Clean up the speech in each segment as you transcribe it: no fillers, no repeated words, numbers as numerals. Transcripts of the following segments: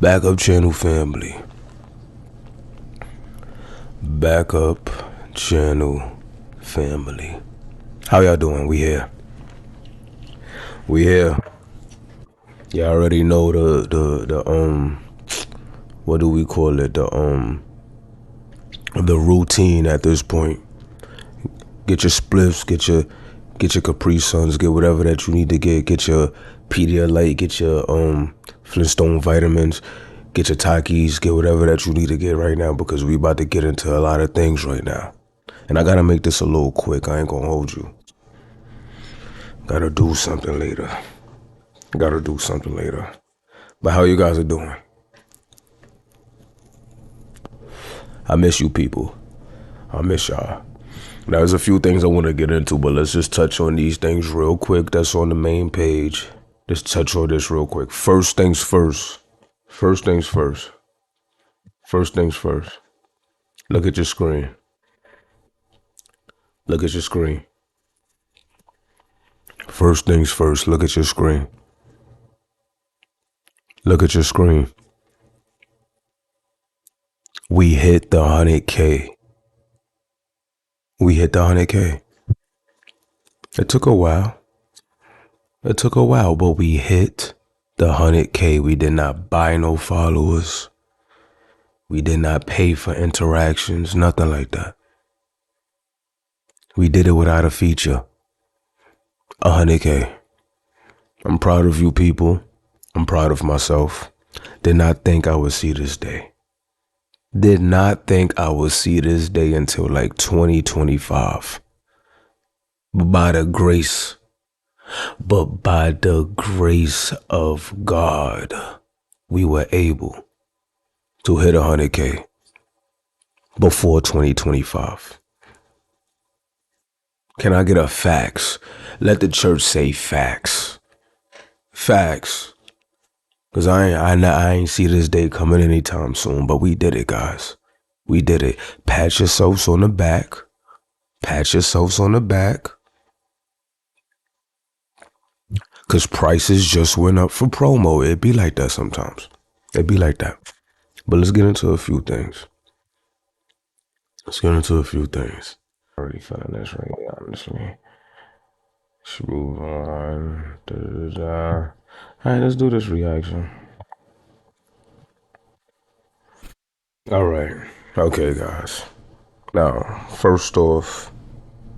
Backup channel family. Backup channel family. How y'all doing? We here. We here. Y'all already know the what do we call it? The routine at this point. Get your spliffs, get your Capri Suns, get whatever that you need to get your Pedialyte, get your Flintstone vitamins, get your Takis, get whatever that you need to get right now, because we about to get into a lot of things right now. And I gotta make this a little quick. I ain't gonna hold you. Gotta do something later. But how you guys are doing? I miss you people. I miss y'all. Now, there's a few things I want to get into, but let's just touch on these things real quick. That's on the main page. Just touch on this real quick. First things first. Look at your screen. First things first. Look at your screen. We hit the 100K. It took a while, but we hit the 100K. We did not buy no followers. We did not pay for interactions, nothing like that. We did it without a feature. 100K. I'm proud of you people. I'm proud of myself. Did not think I would see this day. Until like 2025. But by the grace of God, we were able to hit 100K before 2025. Can I get a facts? Let the church say facts. Cause I ain't see this day coming anytime soon, but we did it, guys. We did it. Pat yourselves on the back. Cause prices just went up for promo. It be like that sometimes. But let's get into a few things. Already feeling this right now, honestly. Let's move on. Alright, let's do this reaction. Alright. Okay, guys. Now, first off,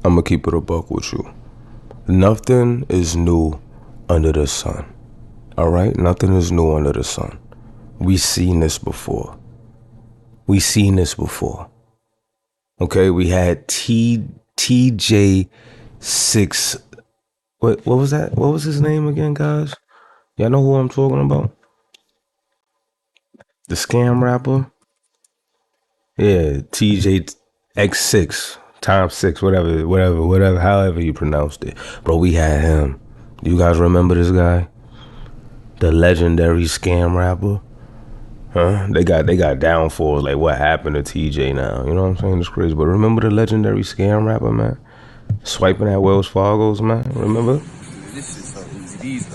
I'm gonna keep it a buck with you. Nothing is new under the sun. Alright? Nothing is new under the sun. We seen this before. Okay, we had TJ6. What was that? What was his name again, guys? Y'all know who I'm talking about? The scam rapper? Yeah, TJX6 times 6, whatever, however you pronounced it. Bro, we had him. Do you guys remember this guy? The legendary scam rapper? Huh? They got downfalls like what happened to TJ now. You know what I'm saying? It's crazy. But remember the legendary scam rapper, man? Swiping at Wells Fargo's, man. Remember? This is so easy. These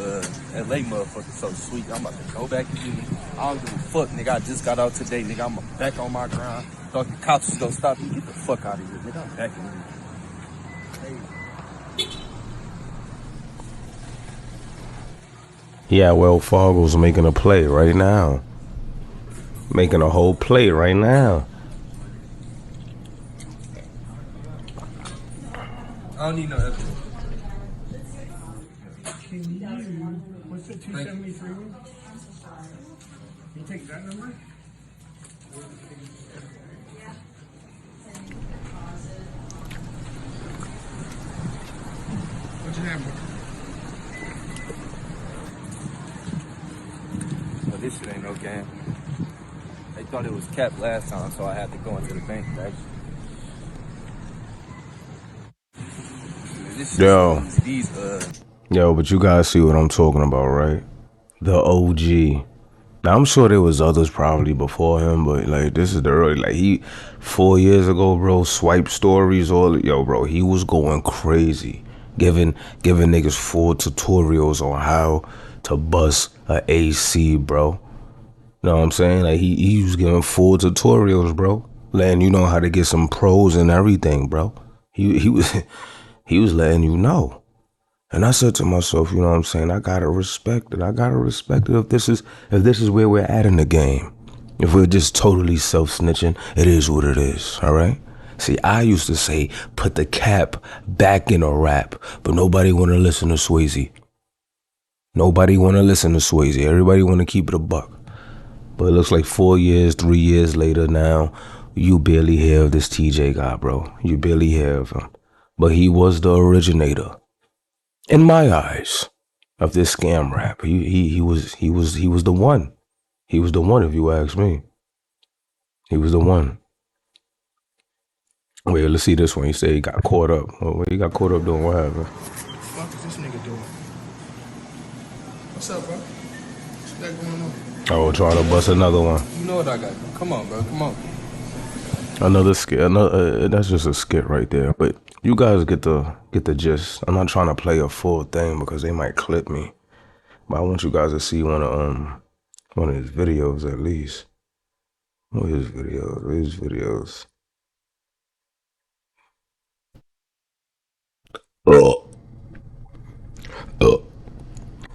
LA motherfuckers so sweet. I'm about to go back to uni. I don't give a fuck, nigga. I just got out today, nigga. I'm back on my grind. Thought the cops was gonna stop me. Get the fuck out of here, nigga. I'm back in uni. Yeah, Wells Fargo's making a play right now. Making a whole play right now. I don't need no evidence. What's the 273 one? You take that number? What's your number? But this shit ain't no game. They thought it was capped last time, so I had to go into the bank, right? Yo, but you guys see what I'm talking about, right? The OG. Now, I'm sure there was others probably before him, but like this is the early, like 4 years ago, bro, swipe stories, bro, he was going crazy, giving niggas full tutorials on how to bust a AC, bro. You know what I'm saying? Like he was giving full tutorials, bro. Letting you know how to get some pros and everything, bro. He was he was letting you know. And I said to myself, you know what I'm saying? I gotta respect it. I gotta respect it if this is where we're at in the game. If we're just totally self-snitching, it is what it is, all right? See, I used to say, put the cap back in a rap, but nobody want to listen to Swayze. Nobody want to listen to Swayze. Everybody want to keep it a buck. But it looks like 4 years, 3 years later now, you barely hear of this TJ guy, bro. You barely hear of him. But he was the originator, in my eyes, of this scam rap. He was the one. He was the one, if you ask me. He was the one. Wait, let's see this one. He said he got caught up. Oh, what he got caught up doing? What happened? What the fuck is this nigga doing? What's up, bro? What's that going on? Oh, trying to bust another one. You know what I got? Come on, bro. Come on. Another skit. Another. That's just a skit right there. But you guys get the gist. I'm not trying to play a full thing because they might clip me. But I want you guys to see one of his videos at least. What his videos? His videos.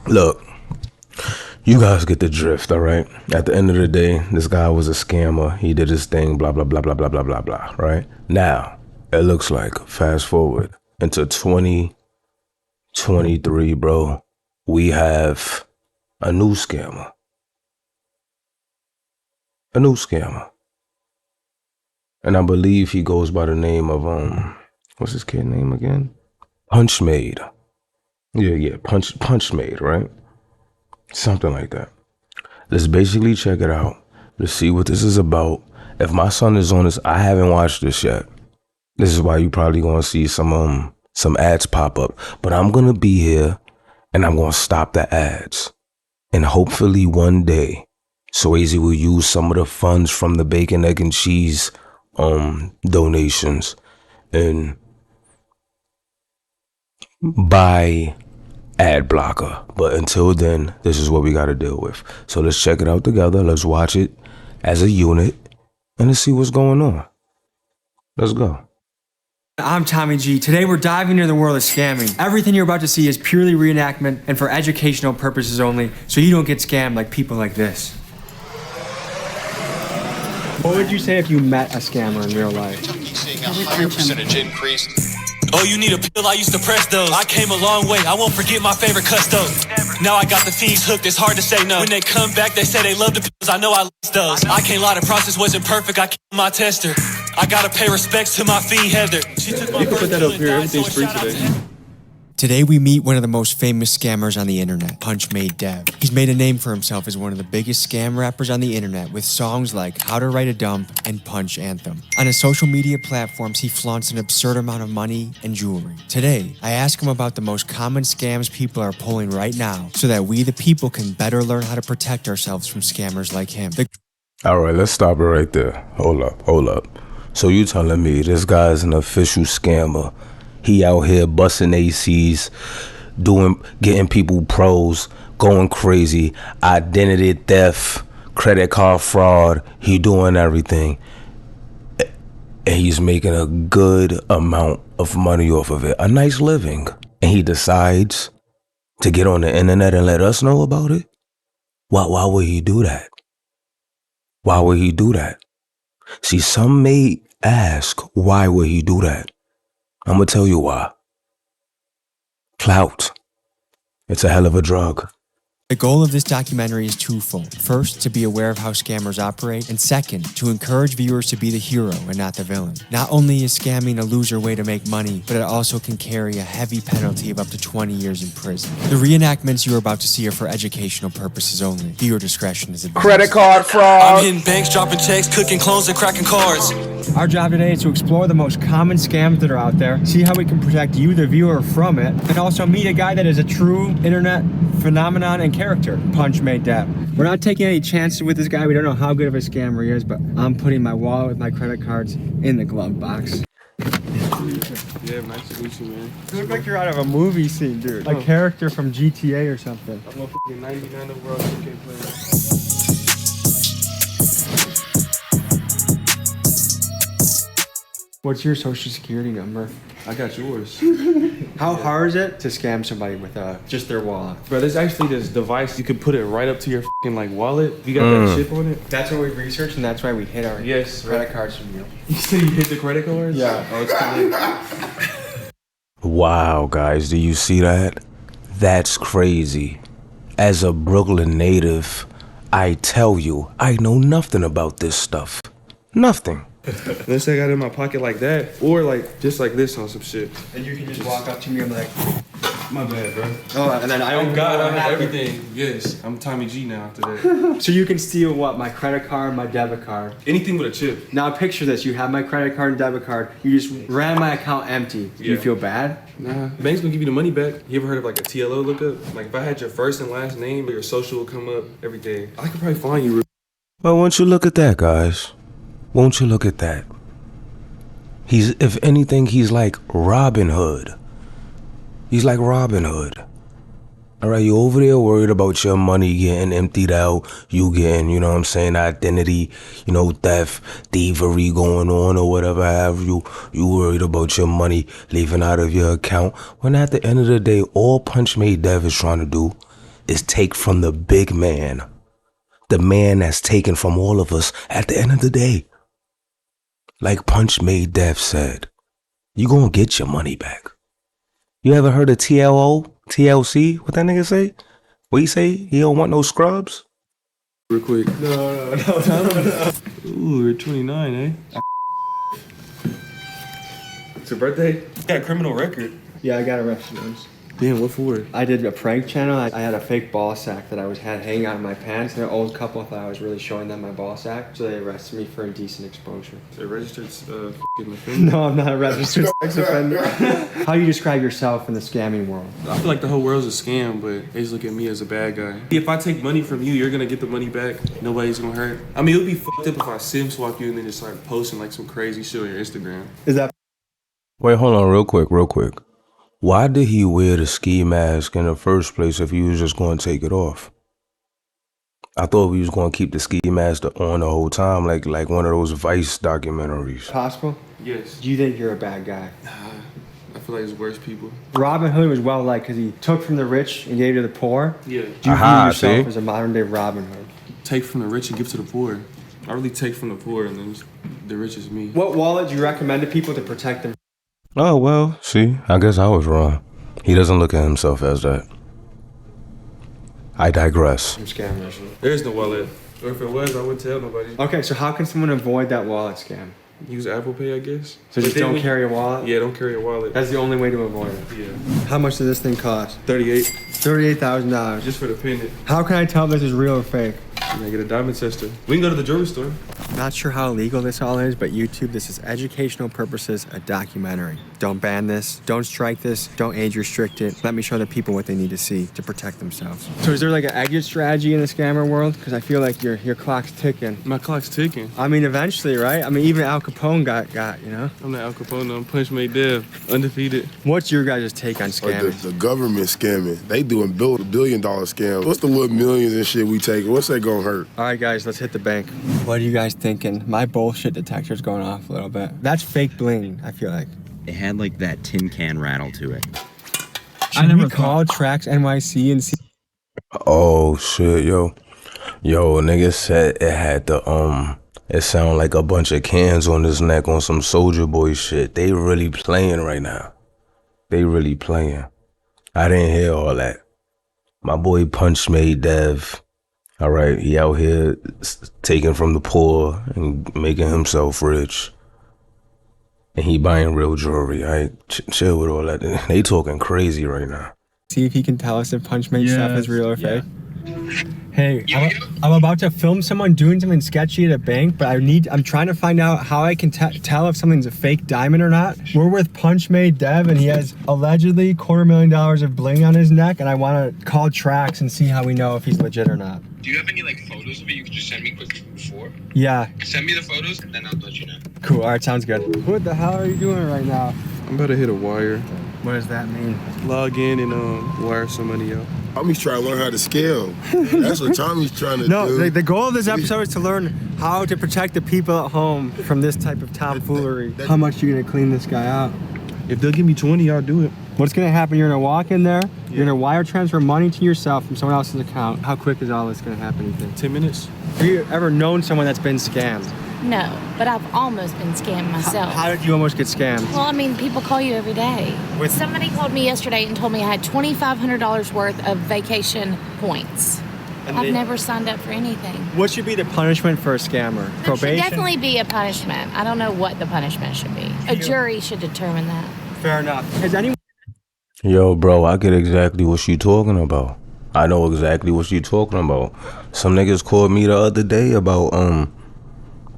Look, you guys get the drift, all right? At the end of the day, this guy was a scammer. He did his thing, blah, blah, blah, blah, blah, blah, blah, blah, right? Now, it looks like, fast forward into 2023, bro, we have a new scammer. A new scammer. And I believe he goes by the name of, what's his kid name again? Punchmade. Yeah, Punchmade, right? Something like that. Let's basically check it out. Let's see what this is about. If my son is on this, I haven't watched this yet. This is why you probably gonna see some ads pop up. But I'm gonna be here and I'm gonna stop the ads. And hopefully one day, Swayze will use some of the funds from the bacon, egg, and cheese donations and buy ad blocker. But until then, this is what we got to deal with. So let's check it out together. Let's watch it as a unit and let's see what's going on. Let's go. I'm Tommy G. Today we're diving into the world of scamming. Everything you're about to see is purely reenactment and for educational purposes only, so you don't get scammed like people like this. What would you say if you met a scammer in real life? Seeing a higher percentage increase. Oh, you need a pill? I used to press those. I came a long way. I won't forget my favorite custos. Now I got the fiends hooked. It's hard to say no. When they come back, they say they love the pills. I know I lost those. I can't lie. The process wasn't perfect. I killed my tester. I gotta pay respects to my fiend Heather. She took my You can put that up here. Everything's free today. Today we meet one of the most famous scammers on the internet, PunchmadeDev. He's made a name for himself as one of the biggest scam rappers on the internet with songs like How to Write a Dump and Punch Anthem. On his social media platforms, he flaunts an absurd amount of money and jewelry. Today, I ask him about the most common scams people are pulling right now so that we the people can better learn how to protect ourselves from scammers like him. All right, let's stop it right there. Hold up. So you telling me this guy's an official scammer? He out here busting ACs, getting people pros, going crazy, identity theft, credit card fraud. He doing everything. And he's making a good amount of money off of it, a nice living. And he decides to get on the internet and let us know about it? Why would he do that? Why would he do that? See, some may ask, why would he do that? I'm gonna tell you why. Clout. It's a hell of a drug. The goal of this documentary is twofold. First, to be aware of how scammers operate, and second, to encourage viewers to be the hero and not the villain. Not only is scamming a loser way to make money, but it also can carry a heavy penalty of up to 20 years in prison. The reenactments you are about to see are for educational purposes only. Viewer discretion is advised. Credit card fraud. I'm hitting banks, dropping checks, cooking clones, and cracking cars. Our job today is to explore the most common scams that are out there, see how we can protect you, the viewer, from it, and also meet a guy that is a true internet phenomenon and character, PunchmadeDev. We're not taking any chances with this guy. We don't know how good of a scammer he is, but I'm putting my wallet with my credit cards in the glove box. Yeah, nice to meet you, man. You look like you're out of a movie scene, dude. A character from GTA or something. I'm a fucking 99 overall 2K player. What's your social security number? I got yours. How hard is it to scam somebody with just their wallet? Bro, there's actually this device. You can put it right up to your fucking like wallet. You got that chip on it? That's what we researched, and that's why we hit our credit cards from you. You said you hit the credit cards? Yeah. Oh, it's too late. Wow, guys, do you see that? That's crazy. As a Brooklyn native, I tell you, I know nothing about this stuff. Nothing. Let's say I got it in my pocket like that, or like just like this on some shit. And you can just walk up to me and be like, My bad, bro. oh, and then I Oh God, I have everything. Yes, I'm Tommy G now after that. So you can steal what? My credit card, my debit card. Anything with a chip. Now picture this: you have my credit card and debit card. You just ran my account empty. Do you Yeah. feel bad? Nah, bank's gonna give you the money back. You ever heard of like a TLO lookup? Like if I had your first and last name, your social will come up, everything. I could probably find you. Well, won't you look at that, guys? Won't you look at that? He's, if anything, he's like Robin Hood. He's like Robin Hood. All right, you over there worried about your money getting emptied out, you getting, you know what I'm saying, identity, you know, theft, thievery going on or whatever have you. You worried about your money leaving out of your account. When at the end of the day, all PunchmadeDev is trying to do is take from the big man. The man that's taken from all of us at the end of the day. Like PunchmadeDev said, you gonna get your money back. You ever heard of TLO? TLC? What that nigga say? What he say? He don't want no scrubs? Real quick. No. Ooh, you're 29, eh? It's your birthday? You got a criminal record. Yeah, I got arrested once. Damn, what for? I did a prank channel. I had a fake ball sack that I had hanging out in my pants. And an old couple thought I was really showing them my ball sack, so they arrested me for indecent exposure. A registered f***ing offender? No, I'm not a registered sex offender. How do you describe yourself in the scamming world? I feel like the whole world's a scam, but they just look at me as a bad guy. If I take money from you, you're gonna get the money back. Nobody's gonna hurt. I mean, it would be fucked up if I sim swap you and then just start posting like some crazy shit on your Instagram. Is that Wait, hold on real quick. Why did he wear the ski mask in the first place if he was just going to take it off? I thought we was going to keep the ski mask on the whole time, like one of those Vice documentaries. possible? Yes. Do you think you're a bad guy? I feel like it's worse people. Robin Hood was well liked because he took from the rich and gave to the poor. Yeah. Do you view yourself as a modern day Robin Hood? Take from the rich and give to the poor. I really take from the poor and then the rich is me. What wallet do you recommend to people to protect them? Oh, well, see, I guess I was wrong. He doesn't look at himself as that. I digress. From scammers. There is no wallet. Or if it was, I wouldn't tell nobody. Okay, so how can someone avoid that wallet scam? Use Apple Pay, I guess. So just don't carry a wallet? Yeah, don't carry a wallet. That's the only way to avoid it. Yeah. How much does this thing cost? 38. $38,000. Just for the pendant. How can I tell if this is real or fake? You gotta get a diamond tester. We can go to the jewelry store. Not sure how illegal this all is, but YouTube, this is educational purposes, a documentary. Don't ban this, don't strike this, don't age restrict it. Let me show the people what they need to see to protect themselves. So is there like an exit strategy in the scammer world? Because I feel like your clock's ticking. My clock's ticking. I mean, eventually, right? I mean, even Al Capone got, you know? I'm not Al Capone, I'm PunchmadeDev, undefeated. What's your guys' take on Or scamming? the government scamming. They doing billion-dollar scams. What's the little millions and shit we taking? What's that gonna hurt? All right, guys, let's hit the bank. What are you guys thinking? My bullshit detector's going off a little bit. That's fake bling, I feel like. It had like that tin can rattle to it. I never called Tracks NYC and see. Oh, shit, yo, nigga said it had the, it sound like a bunch of cans on his neck on some Soldier Boy shit. They really playing right now. They really playing. I didn't hear all that. My boy PunchmadeDev, all right, he out here taking from the poor and making himself rich. And he buying real jewelry, all right? Chill with all that. They talking crazy right now. See if he can tell us if Punchmade stuff is real or fake. Hey, I'm about to film someone doing something sketchy at a bank, but I'm trying to find out how I can tell if something's a fake diamond or not. We're with PunchmadeDev, and he has allegedly $250,000 of bling on his neck, and I want to call Tracks and see how we know if he's legit or not. Do you have any like photos of it you can just send me quickly before? Yeah. Send me the photos, and then I'll let you know. Cool, all right, sounds good. What the hell are you doing right now? I'm about to hit a wire. What does that mean? Log in and wire some money out. Tommy's trying to learn how to scale. That's what Tommy's trying to do. No, the goal of this episode is to learn how to protect the people at home from this type of tomfoolery. How much are you gonna clean this guy out? If they'll give me 20, I'll do it. What's gonna happen? You're gonna walk in there, you're gonna wire transfer money to yourself from someone else's account. How quick is all this gonna happen, you think? 10 minutes. Have you ever known someone that's been scammed? No, but I've almost been scammed myself. How did you almost get scammed? Well, I mean, people call you every day. Somebody called me yesterday and told me I had $2,500 worth of vacation points. I've never signed up for anything. What should be the punishment for a scammer? There Probation? should definitely be a punishment. I don't know what the punishment should be. A jury should determine that. Fair enough. Has anyone... Yo, bro, I get exactly what you talking about. I know exactly what you talking about. Some niggas called me the other day about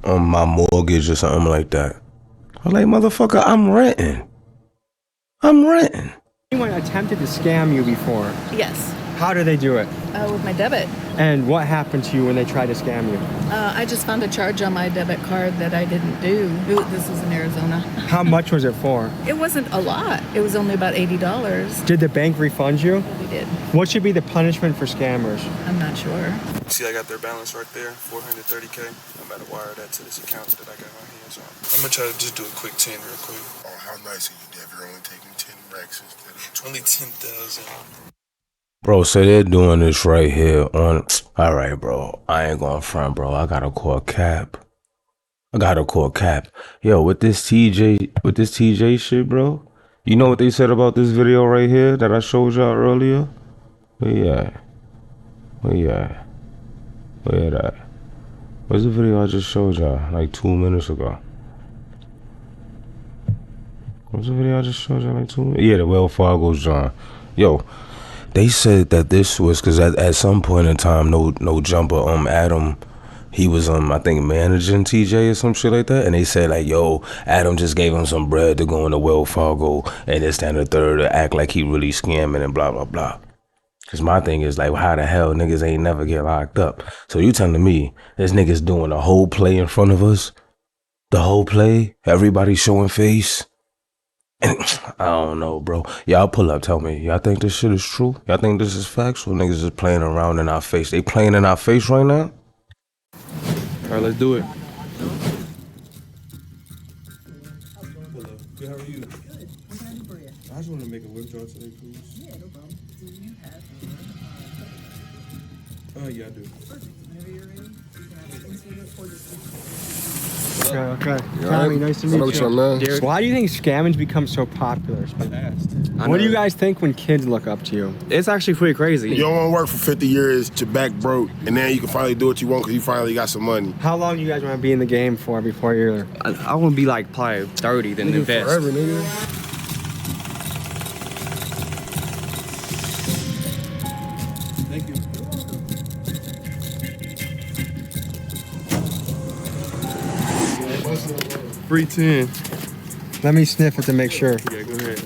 my mortgage or something like that. I was like, motherfucker, I'm renting. Anyone attempted to scam you before? Yes, How do they do it? with my debit. And what happened to you when they tried to scam you? I just found a charge on my debit card that I didn't do. This was in Arizona. How much was it for? It wasn't a lot. It was only about $80. Did the bank refund you? We did. What should be the punishment for scammers? I'm not sure. See, I got their balance right there, 430K. I'm about to wire that to this account that I got my hands on. I'm gonna try to just do a quick 10 real quick. Oh, how nice of you, Dev. You're only taking 10 racks instead of Only 10,000. Bro, so they're doing this right here on... All right, bro. I ain't going front, bro. I gotta call Cap. Yo, with this TJ shit, bro. You know what they said about this video right here that I showed y'all earlier? Where you at? Where's the video I just showed y'all like 2 minutes ago? What's the video I just showed y'all like 2 minutes? Yeah, the Wells Fargo John. Yo, they said that this was because at some point in time, no jumper, Adam, he was I think managing TJ or some shit like that, and they said like, yo, Adam just gave him some bread to go into Wells Fargo and this, that, and the third to act like he really scamming and blah blah blah. Cause my thing is like, how the hell niggas ain't never get locked up? So you telling me this nigga's doing the whole play in front of us, the whole play, everybody showing face. And I don't know, bro. Y'all pull up, tell me. Y'all think this shit is true? Y'all think this is factual? Niggas is playing around in our face. They playing in our face right now? All right, let's do it. Hello. Good, how are you? Good. I'm ready for you. I just want to make a withdrawal today, please. Yeah, no problem. Do you have yeah, I do. Whenever you're ready, you can have it considered for your Okay. Tommy, nice to meet you. Man. Why do you think scamming become so popular? What do you guys think when kids look up to you? It's actually pretty crazy. You don't want to work for 50 years, your back broke, and then you can finally do what you want because you finally got some money. How long do you guys want to be in the game for before you're... I want to be like probably 30, then invest. Forever, nigga. Thank you. Free 10. Let me sniff it to make sure. Yeah, go ahead.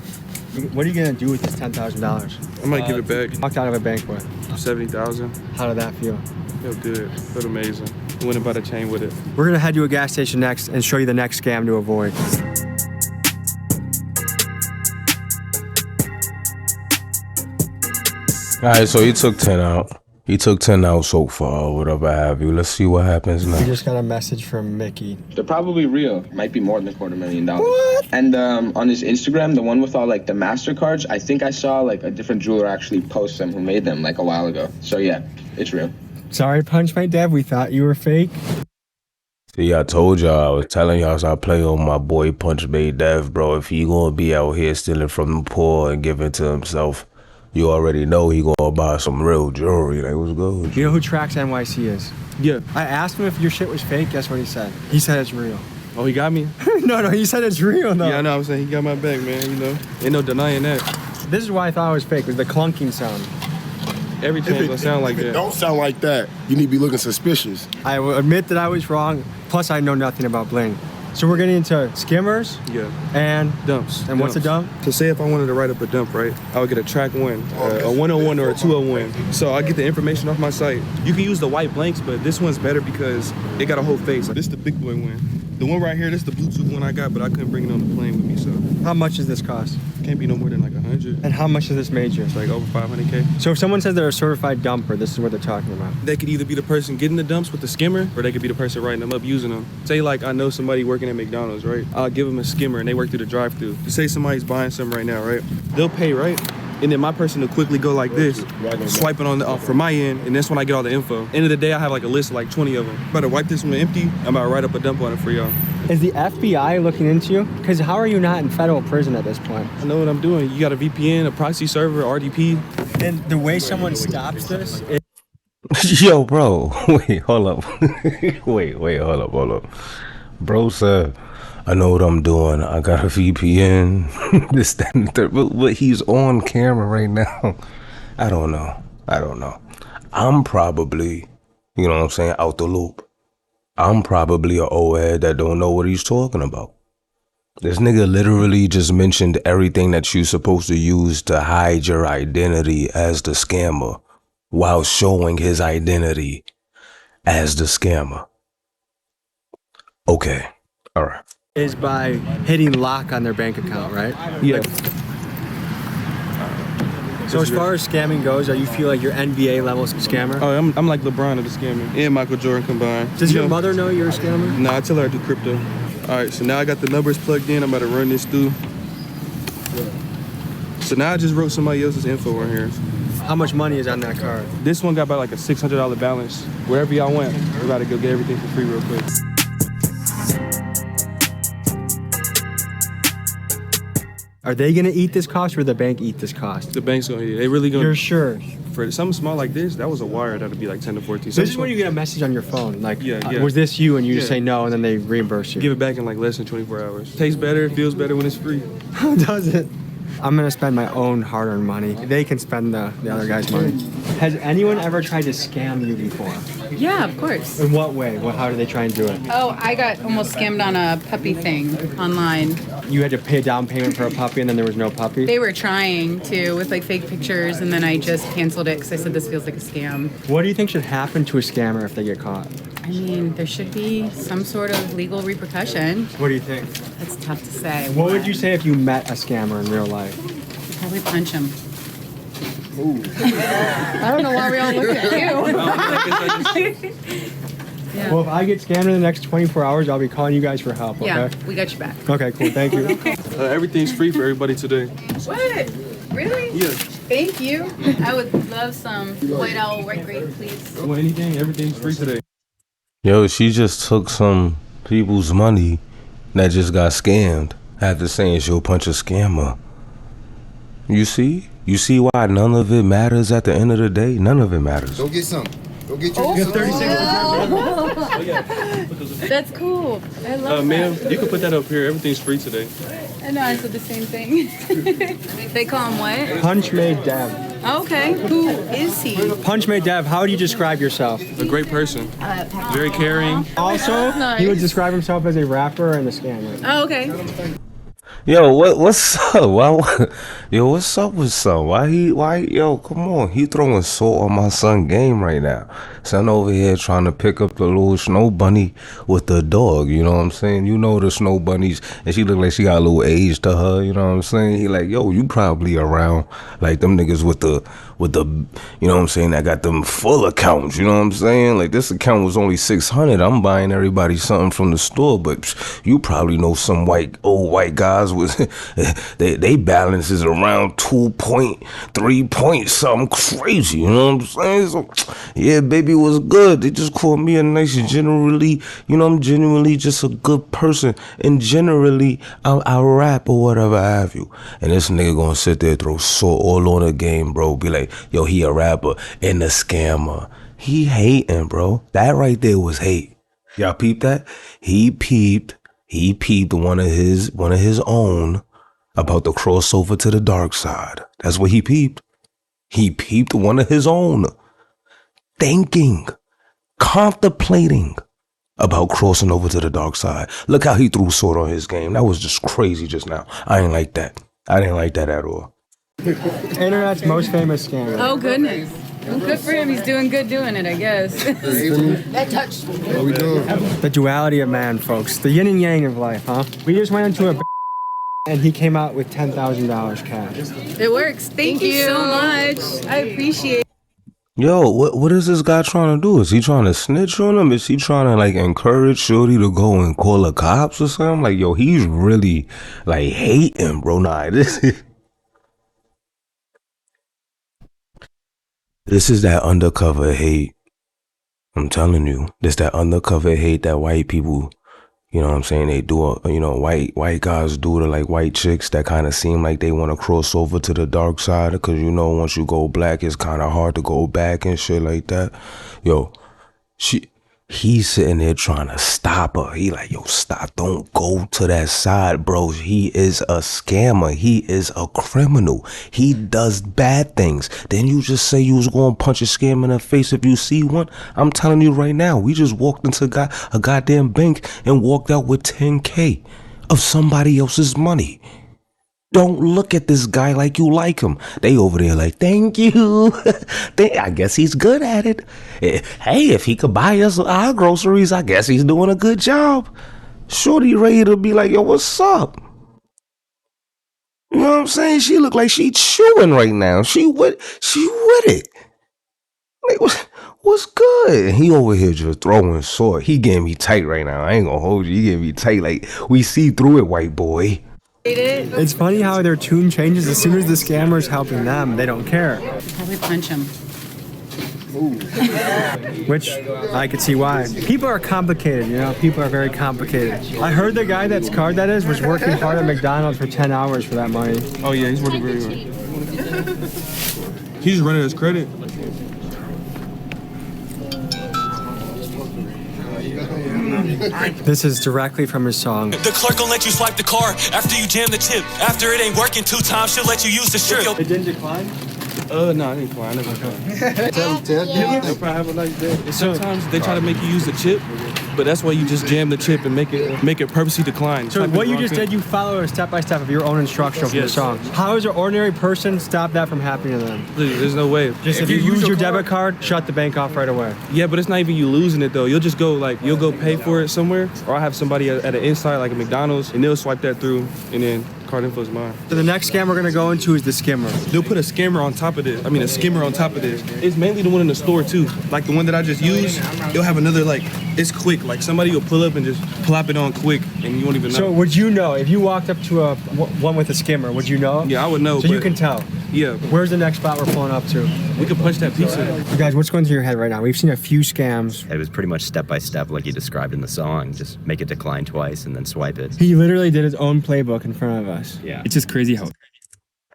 What are you going to do with this $10,000? I might give it back. Walked out of a bank with. 70,000. How did that feel? Feel good. Feel amazing. Went about a chain with it. We're going to head to a gas station next and show you the next scam to avoid. All right, so he took 10 out. He took 10 out so far, whatever have you. Let's see what happens We now. just got a message from Mickey. They're probably real. Might be more than $250,000. What? And on his Instagram, the one with all like the MasterCards, I think I saw like a different jeweler actually post them who made them like a while ago. So yeah, it's real. Sorry, PunchmadeDev, we thought you were fake. See, I told y'all, I was telling y'all, so I play on my boy PunchmadeDev, bro. If he gonna be out here stealing from the poor and giving to himself, you already know he gonna buy some real jewelry. Like, what's good? You know who Tracks NYC is? Yeah. I asked him if your shit was fake. Guess what he said? He said it's real. Oh, he got me? No, he said it's real, though. Yeah, I know. I'm saying he got my back, man. You know, ain't no denying that. This is why I thought it was fake. It was the clunking sound. Everything's gonna sound like that. Don't sound like that. You need to be looking suspicious. I will admit that I was wrong. Plus, I know nothing about bling. So we're getting into skimmers. Yeah. And dumps. And what's a dump? So say if I wanted to write up a dump, right? I would get a track one, a 101 or a 201. So I get the information off my site. You can use the white blanks, but this one's better because it got a whole face. This is the big boy one. The one right here, this is the Bluetooth one I got, but I couldn't bring it on the plane with me, so. How much does this cost? Can't be no more than like 100. And how much does this made you? It's like over 500K. So if someone says they're a certified dumper, this is what they're talking about. They could either be the person getting the dumps with the skimmer, or they could be the person writing them up using them. Say like I know somebody working at McDonald's, right? I'll give them a skimmer and they work through the drive-thru. You say somebody's buying something right now, right? They'll pay, right? And then my person will quickly go like this, swiping on the from my end, and that's when I get all the info. End of the day, I have like a list of like 20 of them. I'm about to wipe this one empty. I'm about to write up a dump on it for y'all. Is the FBI looking into you? Because how are you not in federal prison at this point? I know what I'm doing. You got a VPN, a proxy server, RDP. And the way someone stops this is... Yo, bro. Wait, hold up. wait, hold up. Bro said, I know what I'm doing. I got a VPN. This, that, and the third. But he's on camera right now. I don't know. I'm probably, you know what I'm saying, out the loop. I'm probably a old head that don't know what he's talking about. This nigga literally just mentioned everything that you're supposed to use to hide your identity as the scammer while showing his identity as the scammer. Okay. All right. Is by hitting lock on their bank account, right? Yeah. So as far as scamming goes, you feel like you're NBA level scammer? Oh, I'm like LeBron of the scammer and Michael Jordan combined. Does your mother know you're a scammer? Nah, I tell her I do crypto. All right, so now I got the numbers plugged in. I'm about to run this through. So now I just wrote somebody else's info right here. How much money is on that card? This one got about like a $600 balance. Wherever y'all went, we're about to go get everything for free real quick. Are they gonna eat this cost or the bank eat this cost? The bank's gonna eat it. They really gonna. You're sure? For something small like this, that was a wire that'd be like 10 to 14. This is when you get a message on your phone, like, yeah. was this you? And you just say no, and then they reimburse you. Give it back in like less than 24 hours. Tastes better, feels better when it's free. How does it? I'm gonna spend my own hard-earned money. They can spend the other guy's money. Has anyone ever tried to scam you before? Yeah, of course. In what way? How do they try and do it? Oh, I got almost scammed on a puppy thing online. You had to pay a down payment for a puppy, and then there was no puppy? They were trying to with like fake pictures, and then I just canceled it because I said this feels like a scam. What do you think should happen to a scammer if they get caught? I mean, there should be some sort of legal repercussion. What do you think? That's tough to say. What would you say if you met a scammer in real life? Probably punch him. Ooh. I don't know why we all look at you. Yeah. Well, if I get scammed in the next 24 hours, I'll be calling you guys for help, okay? Yeah, we got your back. Okay, cool. Thank you. Everything's free for everybody today. What? Really? Yeah. Thank you. I would love some white owl white grape, please. Well, everything's free today. Yo, she just took some people's money that just got scammed after saying she'll punch a scammer. You see? You see why none of it matters at the end of the day? None of it matters. Go get some. Go get your. You have 30 seconds. That's cool. I love that. Ma'am, you can put that up here. Everything's free today. I know, I said the same thing. They call him what? PunchmadeDev. Okay. Who is he? PunchmadeDev, how would you describe yourself? A great person. Very caring. Also, Nice. he would describe himself as a rapper and a scammer. Oh, okay. Yo, what's up? What's up with son? Yo, come on. He throwing salt on my son game right now. Son over here trying to pick up the little snow bunny with the dog, you know what I'm saying? You know the snow bunnies, and she look like she got a little age to her, you know what I'm saying? He like, yo, you probably around like them niggas with the, you know what I'm saying, that got them full accounts, you know what I'm saying? Like this account was only 600. I'm buying everybody something from the store, but you probably know some old white guys with they balance is around 2.3 points, something crazy, you know what I'm saying? So yeah, baby was good. They just called me a nice, generally, you know, I'm genuinely just a good person, and generally I rap or whatever have you. And this nigga gonna sit there, throw salt all on the game, bro. Be like, yo, he a rapper and a scammer. He hating, bro. That right there was hate. Y'all peeped that? He peeped one of his own about the crossover to the dark side. That's what he peeped. He peeped one of his own. Thinking, contemplating about crossing over to the dark side. Look how he threw salt on his game. That was just crazy just now. I ain't like that. I didn't like that at all. Internet's most famous scammer. Oh, goodness. Good for him. He's doing good doing it, I guess. That touched me. What we doing? The duality of man, folks. The yin and yang of life, huh? We just went into a and he came out with $10,000 cash. It works. Thank you so much. I appreciate it. Yo, what is this guy trying to do? Is he trying to snitch on him? Is he trying to like encourage Shorty to go and call the cops or something? Like, yo, he's really like hating, bro. Nah, this is that undercover hate. I'm telling you, this that undercover hate that white people, you know what I'm saying, they do, white guys do to like white chicks that kind of seem like they want to cross over to the dark side because, you know, once you go black, it's kind of hard to go back and shit like that. Yo, he's sitting there trying to stop her. He like, yo, stop, don't go to that side, bro. He is a scammer. He is a criminal. He does bad things. Then you just say you was going to punch a scammer in the face if you see one. I'm telling you right now, we just walked into a goddamn bank and walked out with 10K of somebody else's money. Don't look at this guy like you like him. They over there like, thank you. I guess he's good at it. Hey, if he could buy us our groceries, I guess he's doing a good job. Shorty ready to be like, yo, what's up? You know what I'm saying? She look like she chewing right now. She with it. Like, what's good? He over here just throwing sword. He getting me tight right now. I ain't gonna hold you. He getting me tight. Like, we see through it, white boy. It's funny how their tune changes as soon as the scammer's helping them. They don't care. Probably punch him. Which I could see why. People are complicated, you know? People are very complicated. I heard the guy that's card that is was working hard at McDonald's for 10 hours for that money. Oh yeah, he's working very hard. He's just running his credit. This is directly from his song. The clerk gon' let you swipe the card after you jam the tip. After it ain't working 2 times, she'll let you use the strip. It didn't decline? No, I didn't decline. I never declined. They'll probably have a nice day. Sometimes they try to make you use the chip, but that's why you just jam the chip and make it purposely decline. So what you just did, you follow a step-by-step of your own instruction from the song. How does an ordinary person stop that from happening to them? There's no way. Just if you lose your debit card, shut the bank off right away. Yeah, but it's not even you losing it though. You'll just go you'll go pay for it somewhere, or I'll have somebody at an inside like a McDonald's, and they'll swipe that through, and then card info is mine. So the next scam we're gonna go into is the skimmer. They'll put a skimmer on top of this. A skimmer on top of this. It's mainly the one in the store too. Like the one that I just used, you'll have another it's quick. Like somebody will pull up and just plop it on quick, and you won't even know. So would you know if you walked up to one with a skimmer? Would you know? Yeah, I would know. So you can tell. Yeah. Where's the next spot we're pulling up to? We could punch that pizza. You guys, what's going through your head right now? We've seen a few scams. It was pretty much step by step like you described in the song. Just make it decline twice and then swipe it. He literally did his own playbook in front of us. Yeah. It's just crazy how...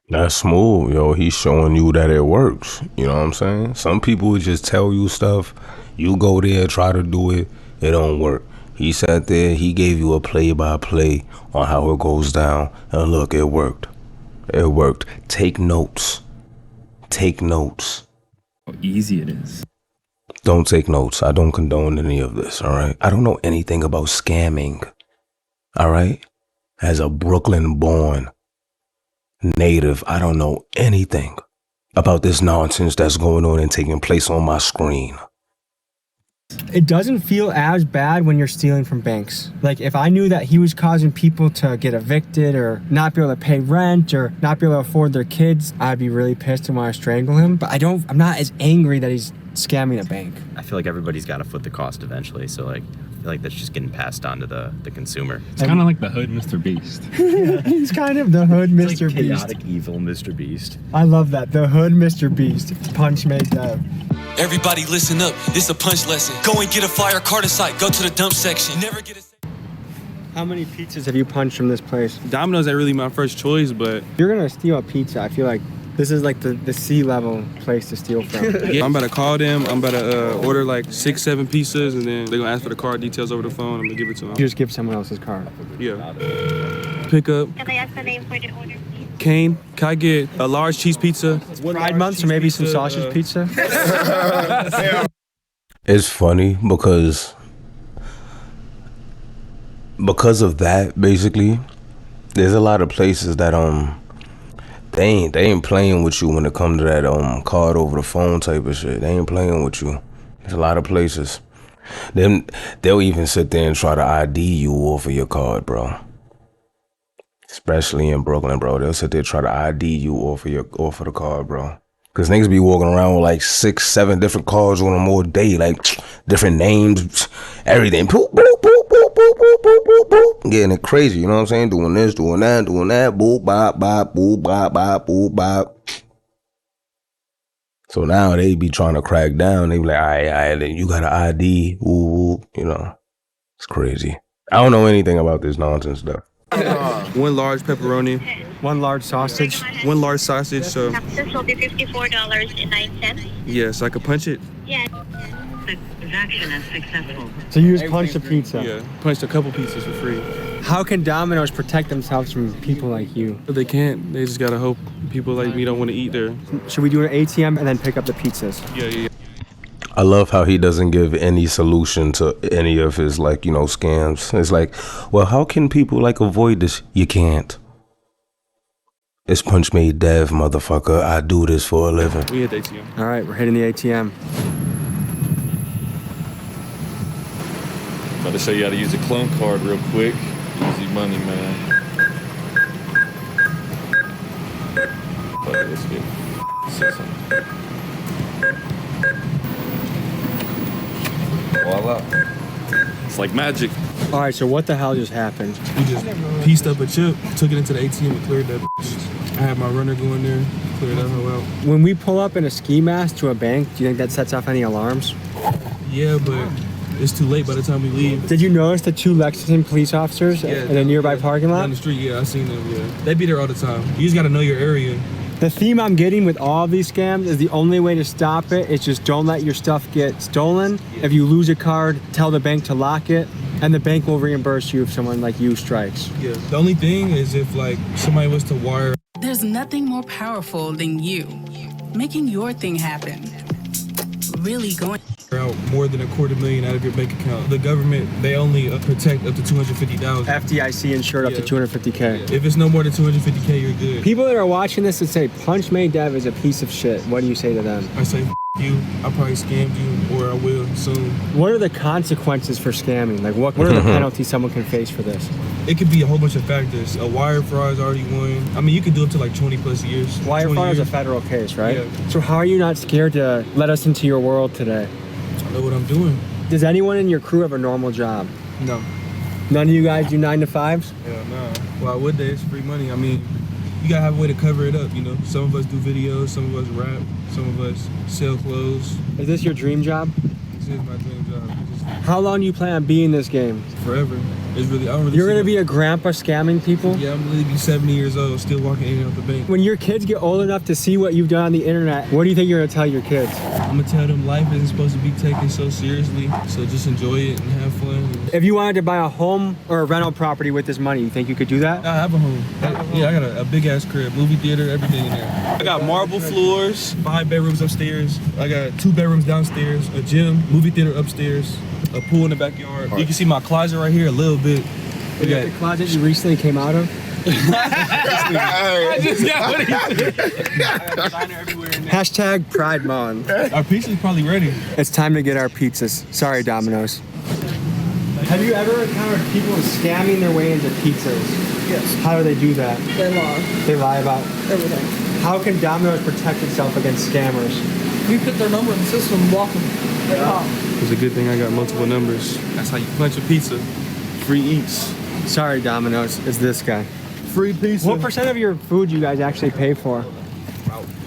That's smooth, yo. He's showing you that it works. You know what I'm saying? Some people would just tell you stuff. You go there, try to do it. It don't work. He sat there. He gave you a play-by-play on how it goes down. And look, it worked. It worked. Take notes. Take notes. How easy it is. Don't take notes. I don't condone any of this, all right? I don't know anything about scamming, all right? As a Brooklyn-born native, I don't know anything about this nonsense that's going on and taking place on my screen. It doesn't feel as bad when you're stealing from banks. Like if I knew that he was causing people to get evicted or not be able to pay rent or not be able to afford their kids, I'd be really pissed and want to strangle him. But I'm not as angry that he's scamming a bank. I feel like everybody's got to foot the cost eventually. So I feel like that's just getting passed on to the consumer. It's kind of like the hood Mr. Beast. He's kind of the hood Mr. Like Beast. chaotic evil Mr. Beast. I love that. The hood Mr. Beast. PunchmadeDev. Everybody listen up, this a punch lesson. Go and get a flyer card site, go to the dump section. Never get a... How many pizzas have you punched from this place? Domino's ain't really my first choice, but... You're gonna steal a pizza. I feel like this is like the C-level place to steal from. Yeah, I'm about to call them. I'm about to order like 6-7 pizzas, and then they're gonna ask for the card details over the phone. I'm gonna give it to them. You just give someone else's card. Yeah. Pick up. Can I ask the name for the order, please? Kane, can I get a large cheese pizza? Pride month, so maybe some sausage pizza? It's funny because of that, basically, there's a lot of places that They ain't playing with you when it comes to that card over the phone type of shit. They ain't playing with you. There's a lot of places. They'll even sit there and try to ID you off of your card, bro. Especially in Brooklyn, bro. They'll sit there and try to ID you off of the card, bro. Cause niggas be walking around with like 6, 7 different cards on them all day, like different names, everything. Boop, boop, boop, boop, boop, boop, boop, boop, boop. Getting it crazy, you know what I'm saying? Doing this, doing that, boop, bop, bop, boop, bop, bop, boop, bop. So now they be trying to crack down. They be like, all right, then you got an ID, ooh, you know. It's crazy. I don't know anything about this nonsense stuff. 1 large pepperoni. 1 large sausage. 1 large sausage, so. This will be $54.09. Yes, I could punch it. Yes. The transaction is successful. So you just punched a pizza? Yeah, punched a couple pizzas for free. How can Domino's protect themselves from people like you? But they can't. They just gotta hope people like me don't want to eat there. Should we do an ATM and then pick up the pizzas? Yeah. I love how he doesn't give any solution to any of his, like, you know, scams. It's like, well, how can people, like, avoid this? You can't. It's PunchmadeDev, motherfucker. I do this for a living. We hit the ATM. All right, we're hitting the ATM. About to show you how to use a clone card real quick. Easy money, man. Okay, let's get 600. Voila. It's like magic. All right, so what the hell just happened? We just pieced up a chip, took it into the ATM and cleared that. I had my runner go in there, clear that hoe out. When we pull up in a ski mask to a bank, do you think that sets off any alarms? Yeah, but it's too late by the time we leave. Did you notice the 2 Lexington police officers in a nearby parking lot? Down the street, yeah, I seen them, yeah. They be there all the time. You just gotta know your area. The theme I'm getting with all of these scams is the only way to stop it is just don't let your stuff get stolen. If you lose a card, tell the bank to lock it, and the bank will reimburse you if someone like you strikes. Yeah, the only thing is if like somebody was to wire. There's nothing more powerful than you making your thing happen. Really going out more than $250,000 out of your bank account. The government, they only protect up to $250,000. FDIC insured up to $250K. If it's no more than $250K, you're good. People that are watching this and say PunchmadeDev is a piece of shit, what do you say to them? I say you, I probably scammed you, or I will soon. What are the consequences for scamming? Like what are the penalties someone can face for this? It could be a whole bunch of factors. A wire fraud is already one. I mean, you could do up to like 20+ years. Wire fraud is a federal case, right? Yeah. So how are you not scared to let us into your world today? I know what I'm doing. Does anyone in your crew have a normal job? No. None of you guys do 9 to 5s? Yeah, no. Why would they? It's free money. I mean, you gotta have a way to cover it up, you know? Some of us do videos, some of us rap, some of us sell clothes. Is this your dream job? This is my dream job. How long do you plan on being in this game? Forever. It's really, I don't really. You're gonna be a grandpa scamming people? Yeah, I'm gonna be 70 years old, still walking in and out the bank. When your kids get old enough to see what you've done on the internet, what do you think you're gonna tell your kids? I'm gonna tell them life isn't supposed to be taken so seriously, so just enjoy it and have fun. If you wanted to buy a home or a rental property with this money, you think you could do that? I have a home. Yeah, I got a big ass crib, movie theater, everything in there. I got marble floors, 5 bedrooms upstairs. I got 2 bedrooms downstairs, a gym, movie theater upstairs, a pool in the backyard. You can see my closet right here a little bit. Is that the closet you recently came out of? I just got what he said. Hashtag Pride Month. Our pizza's probably ready. It's time to get our pizzas. Sorry, Domino's. Have you ever encountered people scamming their way into pizzas? Yes. How do they do that? They lie. They lie about Everything. How can Domino's protect itself against scammers? You put their number in the system and block them. They pop. It's a good thing I got multiple numbers. That's how you punch a pizza. Free eats. Sorry, Domino's. It's this guy. Free pizza. What % of your food you guys actually pay for?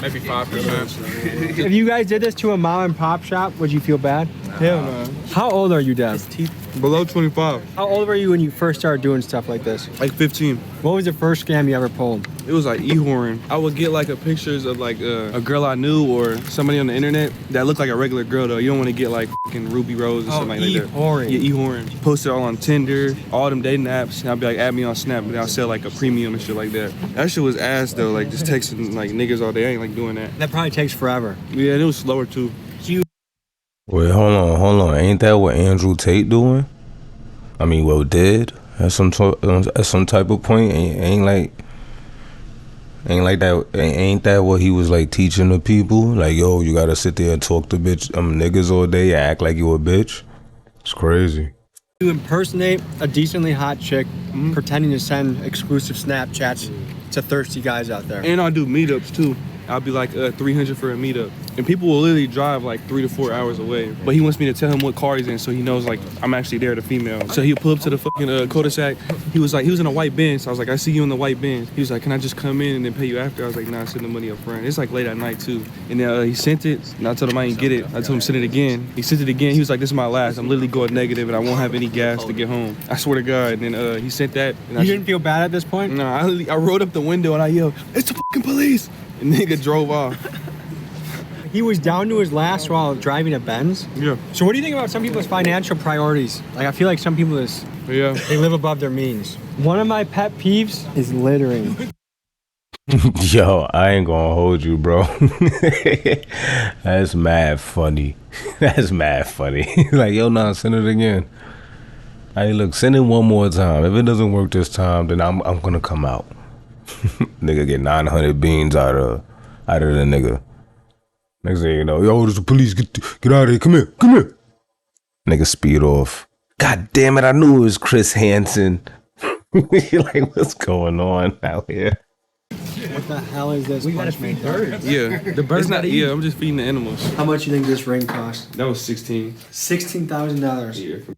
Maybe 5%. If you guys did this to a mom and pop shop, would you feel bad? Hell no. How old are you, Dev? Below 25. How old were you when you first started doing stuff like this? Like 15. What was the first scam you ever pulled? It was like e-horn. I would get like pictures of like a girl I knew or somebody on the internet that looked like a regular girl though. You don't want to get like fucking Ruby Rose or something like that. E-horn. Yeah, e-horn. Post it all on Tinder, all them dating apps. And I'd be like, add me on Snap, and I'll sell like a premium and shit like that. That shit was ass though, like just texting like niggas all day. I ain't like doing that. That probably takes forever. Yeah, and it was slower too. Wait, hold on. Ain't that what Andrew Tate doing? I mean, well, did at some type of point. Ain't Ain't like that. Ain't that what he was like teaching the people? Like, yo, you gotta sit there and talk to niggas all day and act like you a bitch. It's crazy. You impersonate a decently hot chick, pretending to send exclusive Snapchats to thirsty guys out there. And I'll do meetups too. I'll be like 300 for a meetup. And people will literally drive like 3 to 4 hours away. But he wants me to tell him what car he's in so he knows like I'm actually there, the female. So he'll pull up to the fucking cul-de-sac. He was in a white Benz. So I was like, I see you in the white Benz. He was like, can I just come in and then pay you after? I was like, nah, send the money up front. It's like late at night too. And then he sent it and I told him I didn't get it. I told him send it again. He sent it again. He was like, this is my last. I'm literally going negative and I won't have any gas to get home. I swear to God. And then he sent that. And you didn't feel bad at this point? No, I rolled up the window and I yelled, it's the fucking police. And nigga drove off. He was down to his last while driving a Benz? Yeah. So what do you think about some people's financial priorities? Like, I feel like some people they live above their means. One of my pet peeves is littering. Yo, I ain't gonna hold you, bro. That's mad funny. That's mad funny. Like, yo, nah, send it again. Hey, look, send it one more time. If it doesn't work this time, then I'm gonna come out. Nigga get 900 beans out of the nigga. Next thing you know, yo, there's the police. Get out of here. Come here. Nigga speed off. God damn it, I knew it was Chris Hansen. Like, what's going on out here? What the hell is this? We gotta feed birds. Yeah, the birds not. Yeah, I'm just feeding the animals. How much you think this ring cost? That was $16,000. Yeah.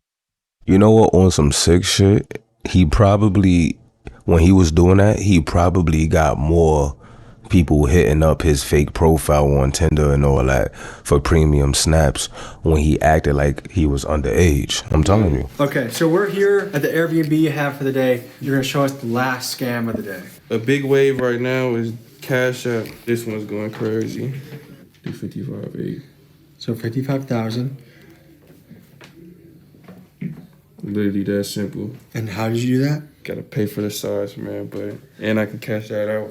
You know what? On some sick shit, he probably, when he was doing that, he probably got more people hitting up his fake profile on Tinder and all that for premium snaps when he acted like he was underage. I'm telling you. Okay, so we're here at the Airbnb you have for the day. You're gonna show us the last scam of the day. A big wave right now is Cash App. This one's going crazy. Do 55.8. So 55,000. Literally that simple. And how did you do that? Gotta pay for the size, man, and I can cash that out.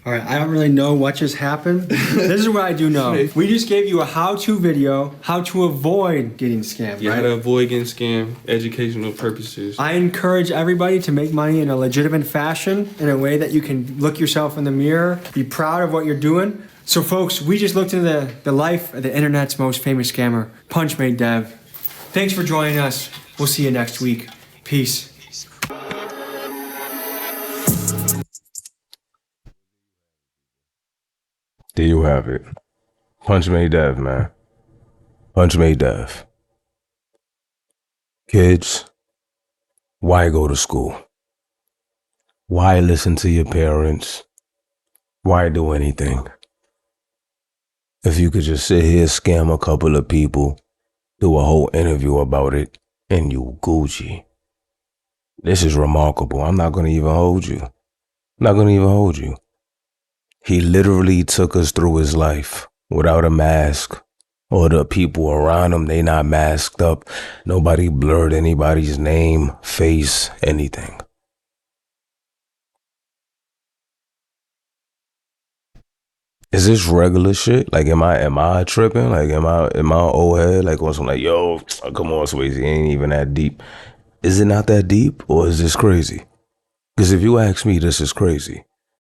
All right, I don't really know what just happened. This is what I do know. We just gave you a how-to video, how to avoid getting scammed, Yeah, right? how to avoid getting scammed, educational purposes. I encourage everybody to make money in a legitimate fashion, in a way that you can look yourself in the mirror, be proud of what you're doing. So folks, we just looked into the life of the internet's most famous scammer, PunchmadeDev. Thanks for joining us. We'll see you next week. Peace. There you have it. PunchmadeDev, man. PunchmadeDev. Kids, why go to school? Why listen to your parents? Why do anything? If you could just sit here, scam a couple of people, do a whole interview about it, and you Gucci. This is remarkable. I'm not going to even hold you. He literally took us through his life without a mask. Or the people around him, they not masked up. Nobody blurred anybody's name, face, anything. Is this regular shit? Like, am I tripping? Like, am I old head? Like, on some like, yo, come on, Swayze, ain't even that deep. Is it not that deep, or is this crazy? Because if you ask me, this is crazy.